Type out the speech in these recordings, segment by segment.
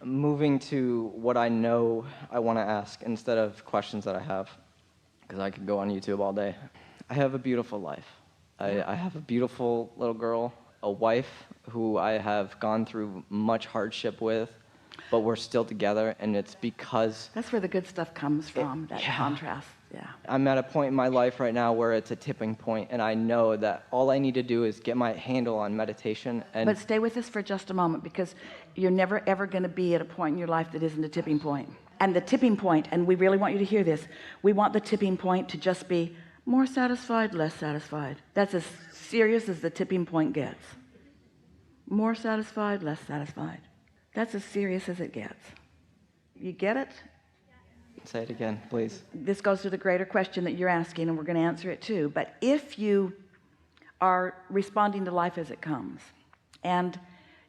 moving to what I know I want to ask instead of questions that I have, because I could go on YouTube all day. I have a beautiful life. I have a beautiful little girl, a wife who I have gone through much hardship with, but we're still together, and it's because... That's where the good stuff comes from, that contrast. Yeah. I'm at a point in my life right now where it's a tipping point, and I know that all I need to do is get my handle on meditation. And but stay with us for just a moment, because you're never ever going to be at a point in your life that isn't a tipping point. And the tipping point, and we really want you to hear this, we want the tipping point to just be more satisfied, less satisfied. That's as serious as the tipping point gets. More satisfied, less satisfied. That's as serious as it gets. You get it? Say it again, please. This goes to the greater question that you're asking, and we're going to answer it too. But if you are responding to life as it comes, and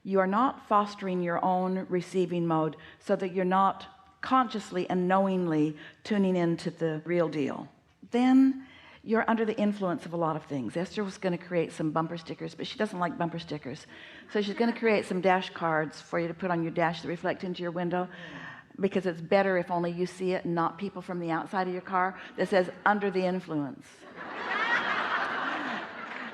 you are not fostering your own receiving mode so that you're not consciously and knowingly tuning into the real deal, then you're under the influence of a lot of things. Esther was going to create some bumper stickers, but she doesn't like bumper stickers. So she's going to create some dash cards for you to put on your dash that reflect into your window, because it's better if only you see it and not people from the outside of your car, that says under the influence.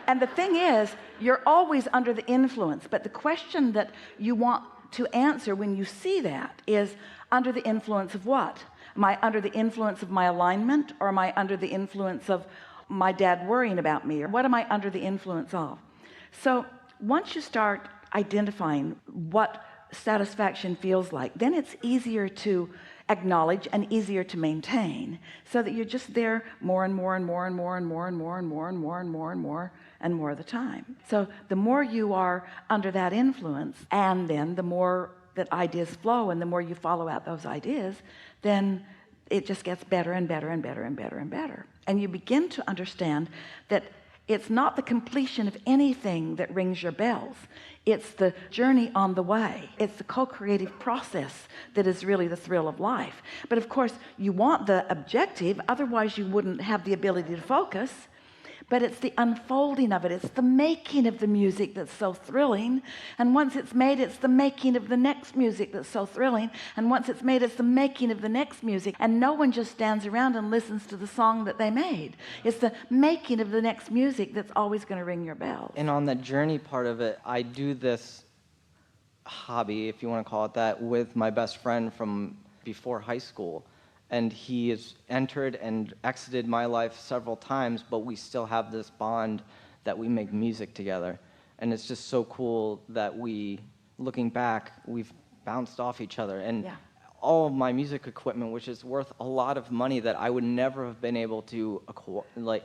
And the thing is, you're always under the influence, but the question that you want to answer when you see that is, under the influence of what? Am I under the influence of my alignment, or am I under the influence of my dad worrying about me, or what am I under the influence of? So once you start identifying what satisfaction feels like, then it's easier to acknowledge and easier to maintain, so that you're just there more and more and more and more and more and more and more and more and more and more and more of the time. So the more you are under that influence, and then the more that ideas flow, and the more you follow out those ideas, then it just gets better and better and better and better and better. And you begin to understand that it's not the completion of anything that rings your bells. It's the journey on the way. It's the co-creative process that is really the thrill of life. But of course, you want the objective, otherwise you wouldn't have the ability to focus. But it's the unfolding of it. It's the making of the music that's so thrilling. And once it's made, it's the making of the next music that's so thrilling. And once it's made, it's the making of the next music. And no one just stands around and listens to the song that they made. It's the making of the next music that's always going to ring your bells. And on the journey part of it, I do this hobby, if you want to call it that, with my best friend from before high school. And he has entered and exited my life several times, but we still have this bond that we make music together. And it's just so cool that looking back, we've bounced off each other. And all of my music equipment, which is worth a lot of money that I would never have been able to acquire,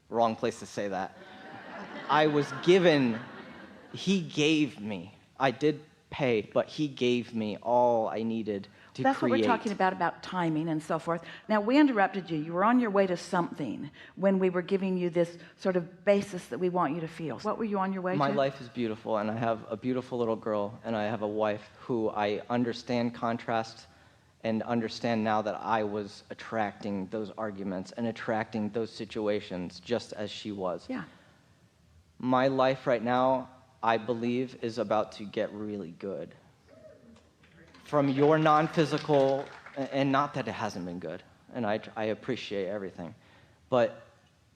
wrong place to say that. I was given, he gave me. I did pay, but he gave me all I needed. That's what we're talking about timing and so forth. Now, we interrupted you. You were on your way to something when we were giving you this sort of basis that we want you to feel. What were you on your way to? My life is beautiful, and I have a beautiful little girl, and I have a wife who I understand contrast and understand now that I was attracting those arguments and attracting those situations just as she was. Yeah. My life right now, I believe, is about to get really good. From your non-physical, and not that it hasn't been good, and I appreciate everything, but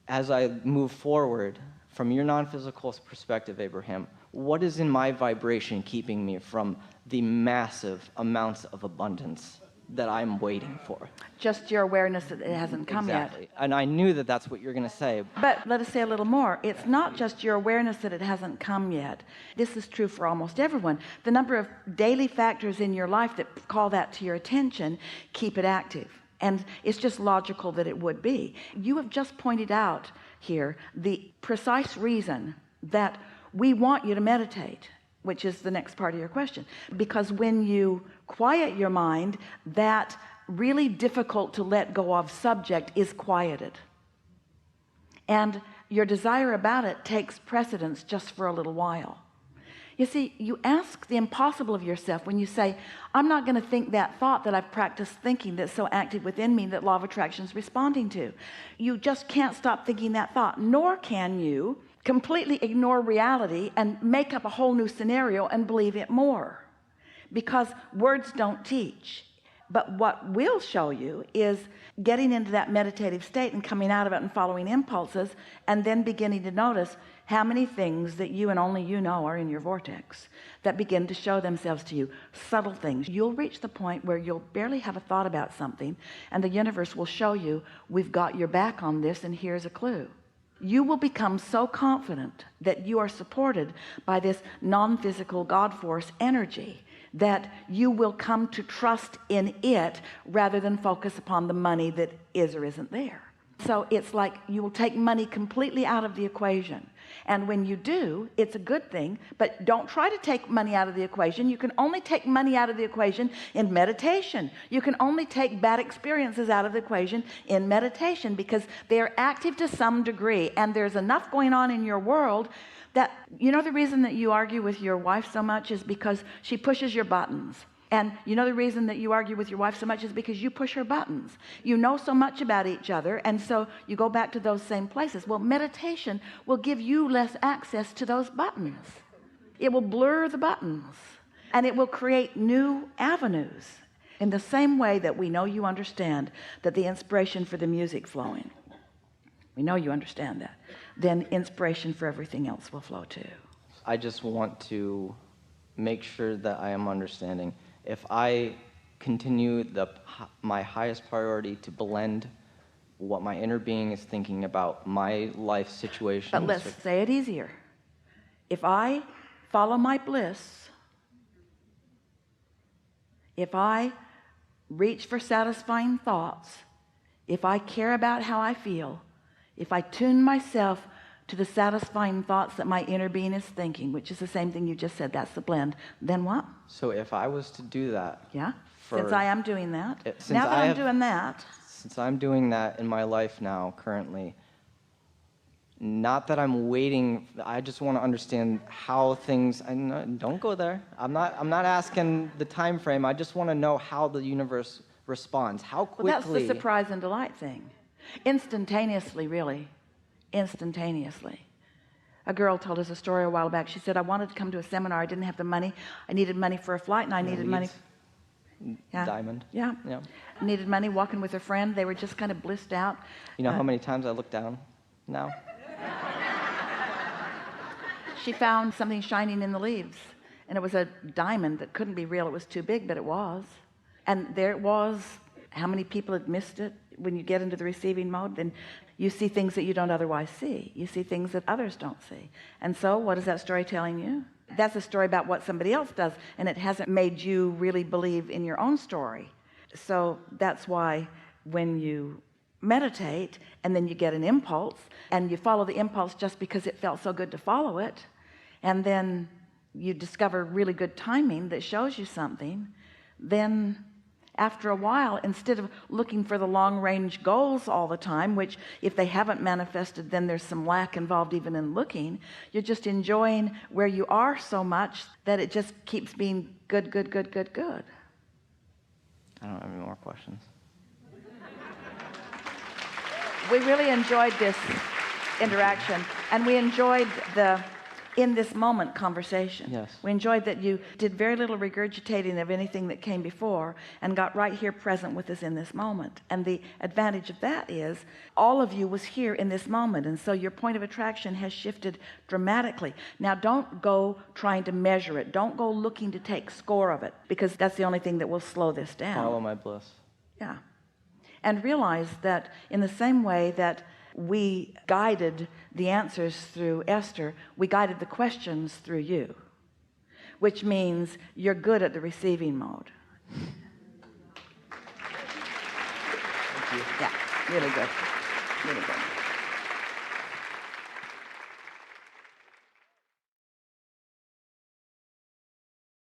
as I move forward, from your non-physical perspective, Abraham, what is in my vibration keeping me from the massive amounts of abundance that I'm waiting for? Just your awareness that it hasn't come Exactly. yet. And I knew that that's what you're going to say. But let us say a little more. It's not just your awareness that it hasn't come yet. This is true for almost everyone. The number of daily factors in your life that call that to your attention keep it active. And it's just logical that it would be. You have just pointed out here the precise reason that we want you to meditate, which is the next part of your question. Because when you quiet your mind, that really difficult to let go of subject is quieted. And your desire about it takes precedence just for a little while. You see, you ask the impossible of yourself when you say, I'm not going to think that thought that I've practiced thinking that's so active within me that law of attraction is responding to. You just can't stop thinking that thought, nor can you completely ignore reality and make up a whole new scenario and believe it more. because words don't teach. But what will show you is getting into that meditative state and coming out of it and following impulses, and then beginning to notice how many things that you and only you know are in your vortex that begin to show themselves to you. Subtle things. You'll reach the point where you'll barely have a thought about something, and the universe will show you, we've got your back on this, and here's a clue. You will become so confident that you are supported by this non-physical God force energy that you will come to trust in it rather than focus upon the money that is or isn't there. So it's like you will take money completely out of the equation, and when you do, it's a good thing. But don't try to take money out of the equation. You can only take money out of the equation in meditation. You can only take bad experiences out of the equation in meditation, because they're active to some degree, and there's enough going on in your world that, you know, the reason that you argue with your wife so much is because she pushes your buttons. And you know the reason that you argue with your wife so much is because you push her buttons. You know so much about each other, and so you go back to those same places. Well, meditation will give you less access to those buttons. It will blur the buttons, and it will create new avenues, in the same way that we know you understand that the inspiration for the music flowing, we know you understand that, then inspiration for everything else will flow too. I just want to make sure that I am understanding. If I continue my highest priority to blend what my inner being is thinking about my life situation. But let's say it easier. If I follow my bliss, if I reach for satisfying thoughts, if I care about how I feel, if I tune myself to the satisfying thoughts that my inner being is thinking, which is the same thing you just said, that's the blend, then what? So if I was to do that, yeah, since I am doing that, since now that I'm doing that, since I'm doing that in my life now currently, not that I'm waiting, I just want to understand how things, don't go there. I'm not asking the time frame. I just want to know how the universe responds, how quickly. Well, that's the surprise and delight thing. Instantaneously, really. Instantaneously. A girl told us a story a while back. She said, I wanted to come to a seminar. I didn't have the money. I needed money for a flight, and I needed money. Yeah. Diamond. Yeah. Yeah. Needed money, walking with her friend. They were just kind of blissed out. You know how many times I look down now? She found something shining in the leaves, and it was a diamond that couldn't be real. It was too big, but it was. And there it was. How many people had missed it? When you get into the receiving mode, then you see things that you don't otherwise see. You see things that others don't see. And so what is that story telling you? That's a story about what somebody else does, and it hasn't made you really believe in your own story. So that's why when you meditate and then you get an impulse and you follow the impulse just because it felt so good to follow it, and then you discover really good timing that shows you something, then after a while, instead of looking for the long-range goals all the time, which if they haven't manifested, then there's some lack involved even in looking, you're just enjoying where you are so much that it just keeps being good, good, good, good, good. I don't have any more questions. We really enjoyed this interaction, and we enjoyed the in this moment conversation. Yes. We enjoyed that you did very little regurgitating of anything that came before and got right here present with us in this moment. And the advantage of that is all of you was here in this moment, and so your point of attraction has shifted dramatically. Now don't go trying to measure it. Don't go looking to take score of it, because that's the only thing that will slow this down. Follow my bliss. Yeah. And realize that in the same way that we guided the answers through Esther, we guided the questions through you, which means you're good at the receiving mode. Thank you. Yeah, really good. Really good.